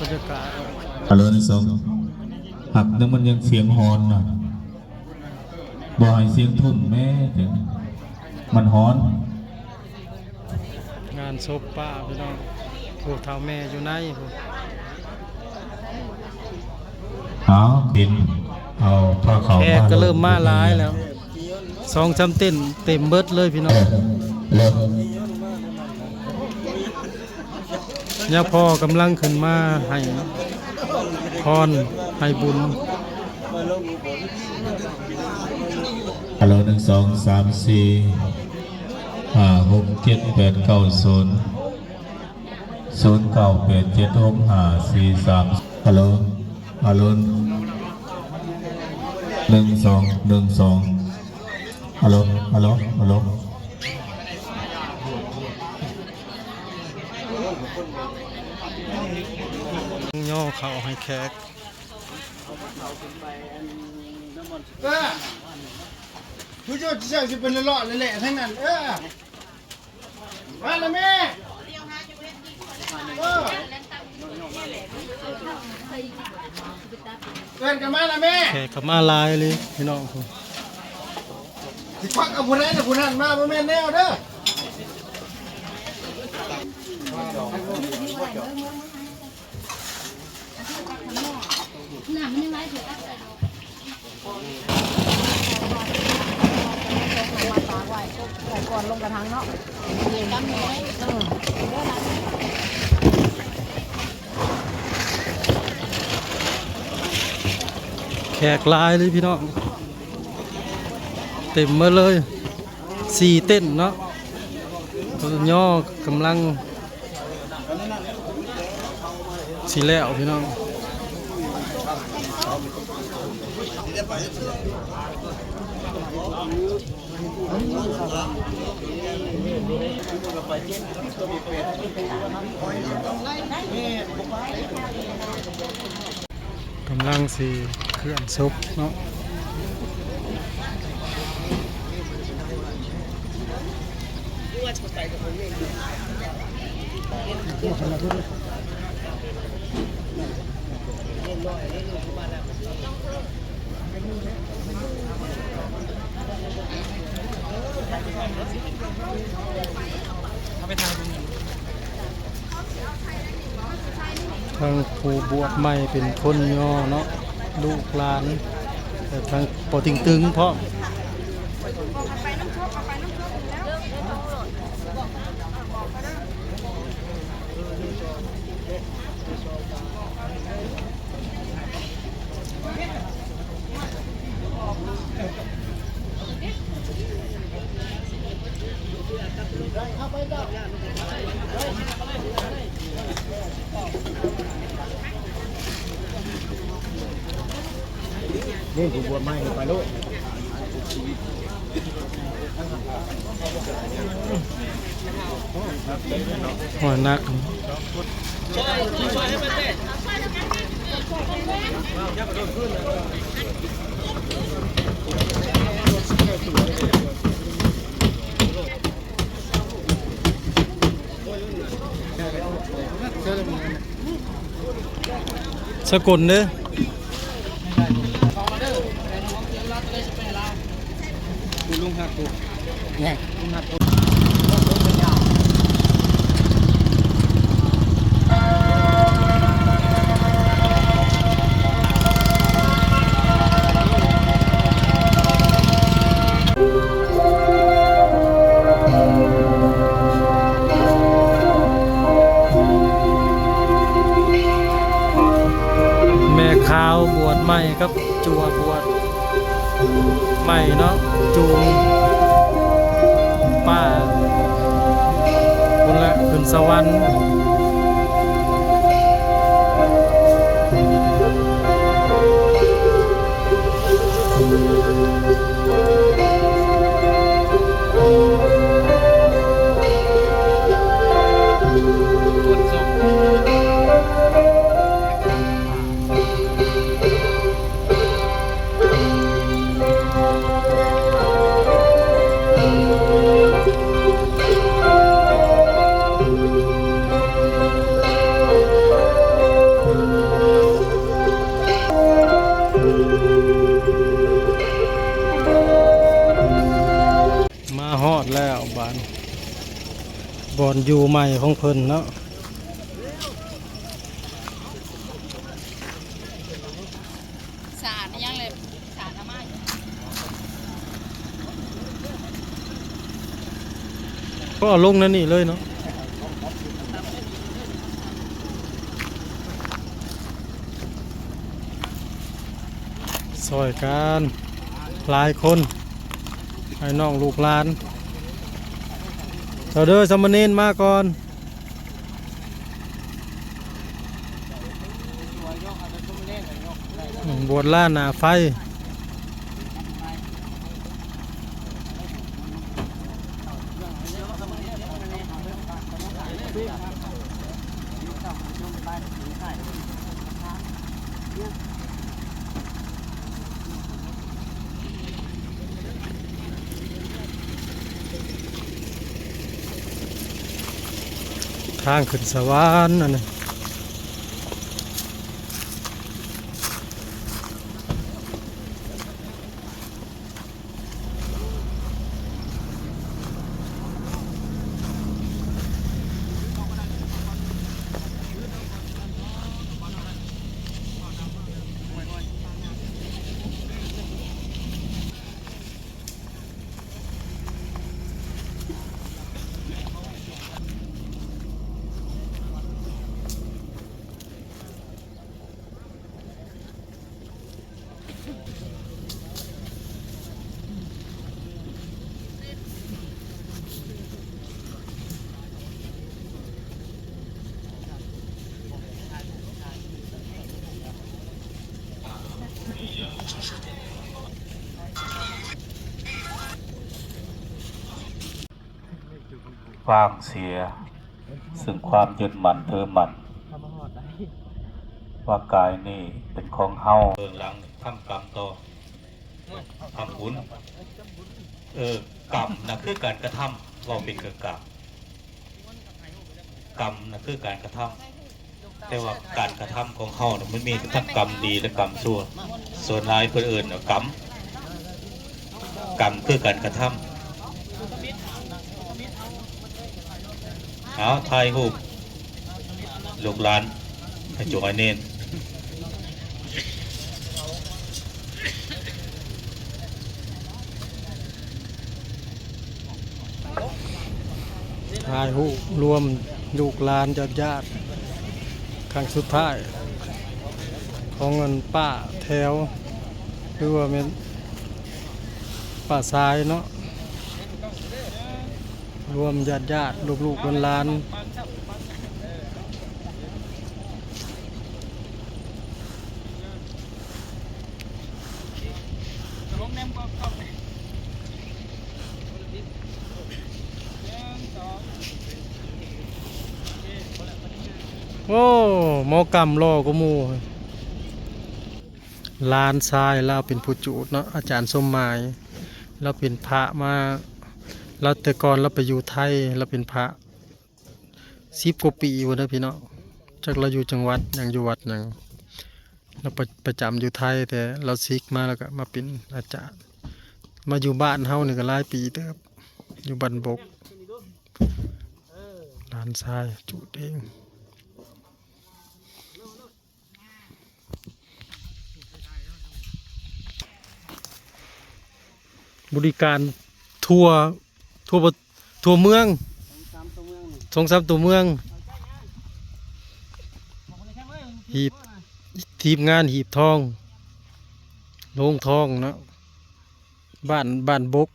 รรยากาศฮัลโหลนี่สองหักนั่นมันยังเสียงฮอนนะบ่อยเสียงทุ่นแม่ถึงมันฮอนงานศพป้าพี่น้องผู้เฒ่าแม่อยู่ในเอาบินเอาผ้าขาวแขกก็เริ่มมาหลายแล้ว2-3เต้นเต็มเบิดเลยพี่น้องเริ่มย่าพ่อกำลังขึ้นมาให้พรให้บุญฮัลโหล1 2 3 4 5 6 7 8 9 0 0 9 8 7 6 5 4 3ฮัลโหลฮัลโหล1 2 1 2ฮัลโหลฮัลโหลฮัลโหลย่อเขาให้แขกผู้ช่วยจะเป็นเลาะเลยแหละทั้งนั้นมาแล้วแม่เกินกันมาแล้วแม่แขกกับมาลายเลยพี่น้องสิควักเอาผู้นั้นผู้นั้นมาแม่แนวเด้อก่อนลงกระถางเนาะตั้งน้อยแขกลายเลยพี่น้องเต็มมาเลย4เต้นเนาะย่อกำลังสีแล้วพี่น้องกำลังสีเคลื่อนศพเนาะทางผู้บวชใหม่เป็นคนย่อเนาะลูกหลานแต่ทางปอติงตึงเพราะนี่ผู้บวชใหม่ไปลูกหัวนักสกุลเด้อลุงหักกูเนี่ยลุงหักกูแม่ขาวบวชใหม่กับจัวบวชใหม่เนาะจูงป้าคนละขึ้นสวรรค์ แล้วบ้านบอนอยู่ใหม่ของเพิ่นเนาะสาดยังเลยสาดอาม่า ก็เอาลงนั่นนี่เลยเนาะซอยกันหลายคนให้น้องลูกหลานเด้อสามเณรมาก่อนบวชล่าหนาไฟทางขึ้นสวรรค์นั่นน่ะวางเสียซึ่งความยึดมั่นถือมั่นว่ากายนี่เป็นของเฮาเบื้องหลังทำกรรมต่อทำบุญกรรมนะคือการกระทำว่าเป็นกรรมกรรมนะคือการกระทำแต่ว่าการกระทำของเฮาเนี่ยมันมีทั้งกรรมดีและกรรมชั่วส่วนหลายคนอื่นกรรมคือการกระทำเอาถ่ายรูปลูกหลานให้จงให้เน้นถ่ายรูปรวมลูกหลานญาติครั้งสุดท้ายของเงินป้าแถวหรือว่าเป็นป้าทรายเนาะรวมญาติลูกหลานโอ้หมอกรรมรอก็มูลานทรายเราเป็นผู้จูดเนาะอาจารย์สมหมายเราเป็นพระมาเราแต่ก่อนเราไปอยู่ไทยเราเป็นพระ10 กว่าปีวันนั้นพี่เนาะจากเราอยู่จังหวัดอย่างอยู่วัดอย่างเราประจำอยู่ไทยแต่เราซิกมาแล้วก็มาเป็นอาจารย์มาอยู่บ้านเฮานี่ก็หลายปีเด้ออยู่บ้านบกลานทรายจูดเองบริการทั่วเมือง2-3 ตัวเมืองหีบทีมงานหีบทองโรงทองเนาะบ้านบก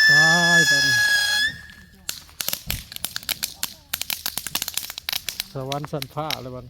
ตายตอนสวรรค์สันผ้าเลยบัน